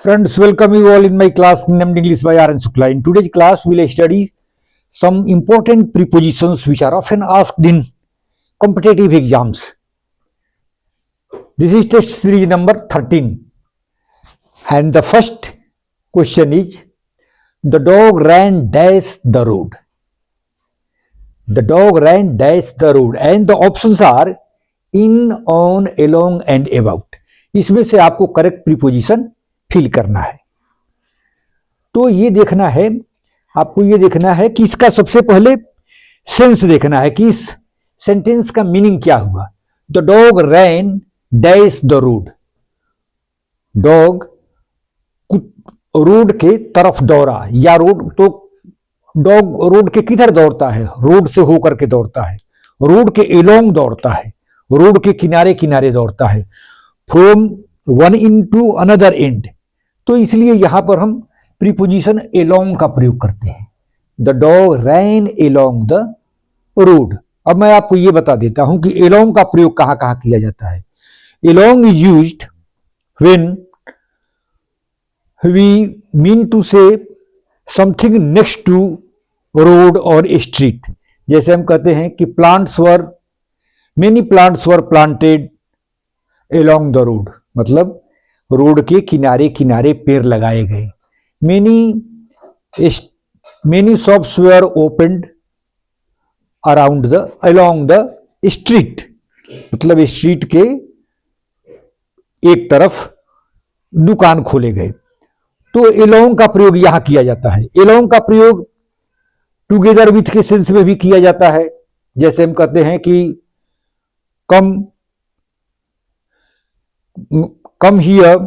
Friends, welcome you all in my class named English by R. N. Shukla. In today's class, we will study some important prepositions which are often asked in competitive exams. This is test series number 13. And the first question is, the dog ran dash the road. The dog ran dash the road. And the options are in, on, along and about. इसमें से आपको correct preposition fill करना है। तो ये देखना है, आपको ये देखना है कि इसका सबसे पहले सेंस देखना है कि इस सेंटेंस का मीनिंग क्या हुआ। The dog ran dash the road. Dog road के तरफ दौड़ा, या रोड, तो डॉग रोड के किधर दौड़ता है? रोड से होकर के दौड़ता है, रोड के एलोंग दौड़ता है, रोड के किनारे किनारे दौड़ता है, from one end to another end. तो इसलिए यहां पर हम प्रीपोजिशन एलोंग का प्रयोग करते हैं। The dog ran along the road. अब मैं आपको यह बता देता हूं कि एलोंग का प्रयोग कहां कहां किया जाता है। Along is used when we mean to say something next to road और स्ट्रीट। जैसे हम कहते हैं कि many plants were planted along the road, मतलब रोड के किनारे किनारे पेड़ लगाए गए। Many shops were opened around along the street, मतलब स्ट्रीट के एक तरफ दुकान खोले गए। तो एलोंग का प्रयोग यहां किया जाता है। एलोंग का प्रयोग टुगेदर विथ के सेंस में भी किया जाता है। जैसे हम कहते हैं कि come here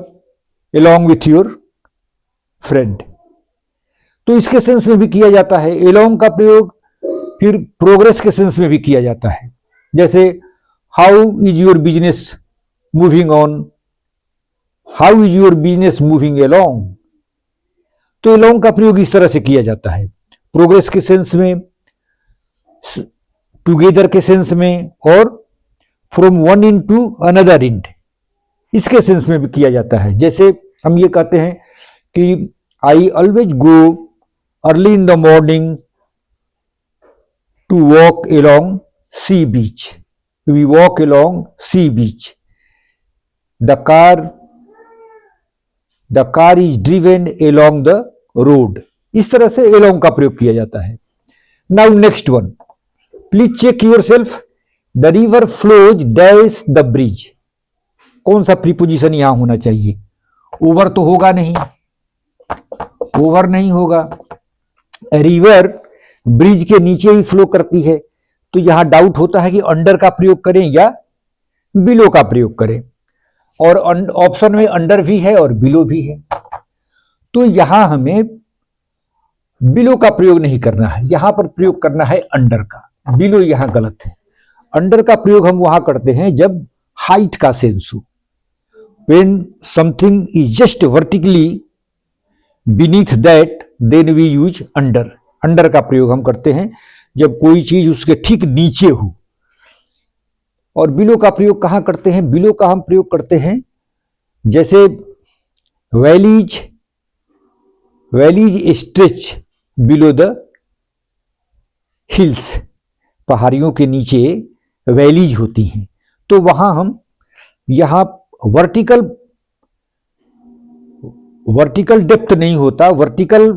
along with your friend, तो इसके सेंस में भी किया जाता है। along का प्रयोग फिर प्रोग्रेस के सेंस में भी किया जाता है। जैसे how is your business moving on, how is your business moving along। तो along का प्रयोग इस तरह से किया जाता है, प्रोग्रेस के सेंस में, टुगेदर के सेंस में, और from one end to another end, इसके सेंस में भी किया जाता है। जैसे हम ये कहते हैं कि I always go early in the morning to walk along sea beach, we walk along sea beach. The car is driven along the road. इस तरह से एलोंग का प्रयोग किया जाता है। Now next one, please check yourself. The river flows dash the bridge. कौन सा प्रीपोजिशन यहां होना चाहिए? ओवर तो होगा नहीं, ओवर नहीं होगा। रिवर ब्रिज के नीचे ही फ्लो करती है, तो यहां डाउट होता है कि अंडर का प्रयोग करें या बिलो का प्रयोग करें। और ऑप्शन में अंडर भी है और बिलो भी है, तो यहां हमें बिलो का प्रयोग नहीं करना है, यहां पर प्रयोग करना है अंडर का। बिलो यहां गलत है। अंडर का प्रयोग हम वहां करते हैं जब हाइट का सेंस हो। When something is just vertically beneath that, then we use under. Under का प्रयोग हम करते हैं जब कोई चीज उसके ठीक नीचे हो। और बिलो का प्रयोग कहां करते हैं? बिलो का हम प्रयोग करते हैं जैसे valleys stretch below the hills. पहाड़ियों के नीचे वैलीज होती हैं, तो वहां हम यहां वर्टिकल डेप्थ नहीं होता, वर्टिकल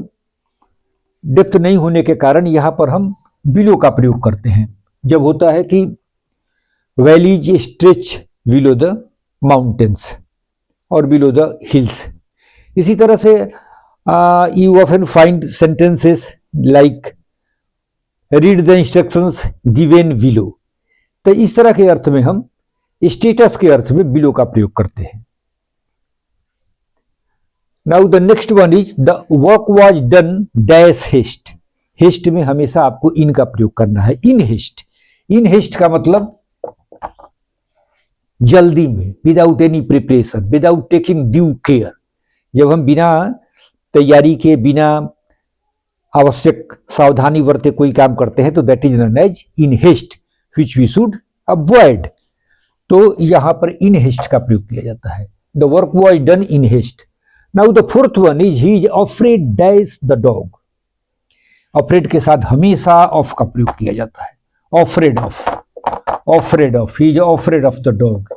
डेप्थ नहीं होने के कारण यहां पर हम बिलो का प्रयोग करते हैं जब होता है कि valleys stretch below the mountains और बिलो द हिल्स। इसी तरह से you often find sentences like read the instructions given below. तो इस तरह के अर्थ में हम स्टेटस के अर्थ में बिलो का प्रयोग करते हैं। Now the next one is the work was done dash haste. Haste में हमेशा आपको इन का प्रयोग करना है, इन हेस्ट। इन हेस्ट का मतलब जल्दी में, without any preparation, without taking due care. जब हम बिना तैयारी के, बिना आवश्यक सावधानी बरते कोई काम करते हैं, तो that is known as in haste, which we should avoid. तो यहां पर इन हेस्ट का प्रयोग किया जाता है। The work was done in haste. Now the fourth one is he is afraid dash the dog. Afraid के साथ हमेशा ऑफ का प्रयोग किया जाता है। Afraid of, afraid of, he is afraid of the dog,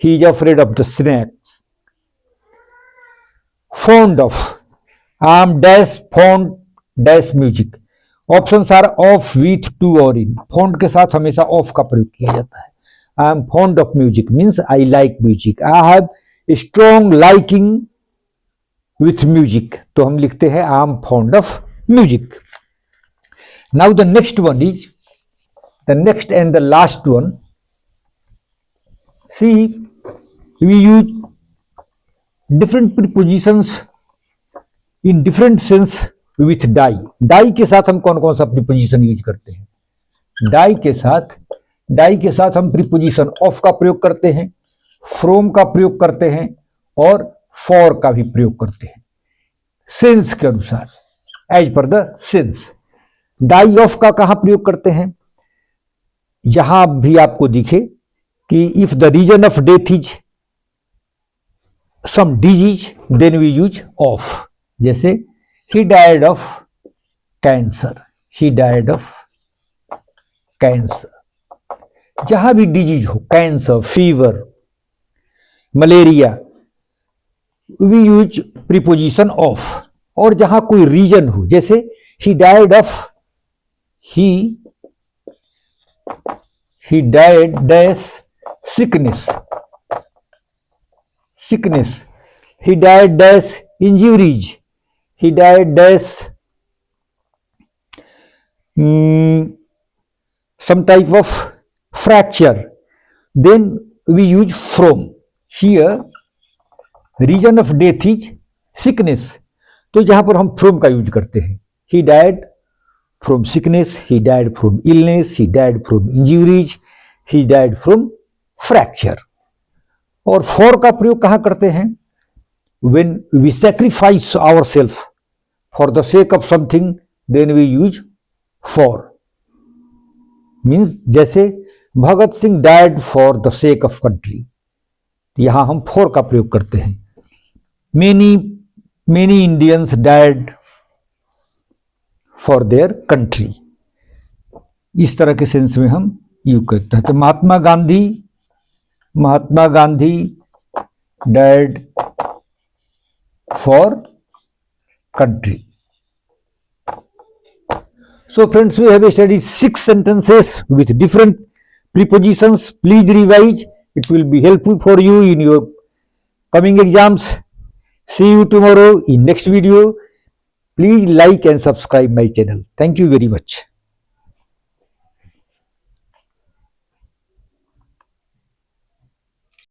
he is afraid of the snacks. fond of, I am dash fond dash music। Options are of with to और in. Fond के साथ हमेशा of का प्रयोग किया जाता है। I am fond of music means I like music. I have strong liking with music, तो हम लिखते हैं I am fond of music. Now the next one is the next and the last one. See we use different prepositions in different sense with die। die के साथ हम कौन कौन सा प्रीपोजिशन यूज करते हैं? die के साथ हम प्रीपोजिशन ऑफ का प्रयोग करते हैं, फ्रॉम का प्रयोग करते हैं और फॉर का भी प्रयोग करते हैं सेंस के अनुसार, as per the sense. Die of का कहां प्रयोग करते हैं? जहां भी आपको दिखे कि if the reason of death is some disease then we use of। जैसे he died of cancer, he died of cancer। जहां भी डिजीज हो, cancer, fever, malaria, we use preposition of. और जहां कोई रीजन हो, जैसे he died of, he died dash sickness, sickness, he died dash injuries, he died dash some type of fracture, then we use from। here reason of death is sickness, तो जहां पर हम from का use करते हैं, he died from sickness, he died from illness, he died from injuries, he died from fracture। और for का प्रयोग कहां करते हैं? when we sacrifice ourselves for the sake of something then we use for। Means जैसे Bhagat Singh died for the sake of country, यहां हम for का प्रयोग करते हैं। Many Indians died for their country, इस तरह के सेंस में हम यूज करते हैं। तो Mahatma Gandhi died for country। So friends, we have studied 6 sentences with different prepositions. Please revise, it will be helpful for you in your coming exams। See you tomorrow in next video। Please like and subscribe my channel। Thank you very much।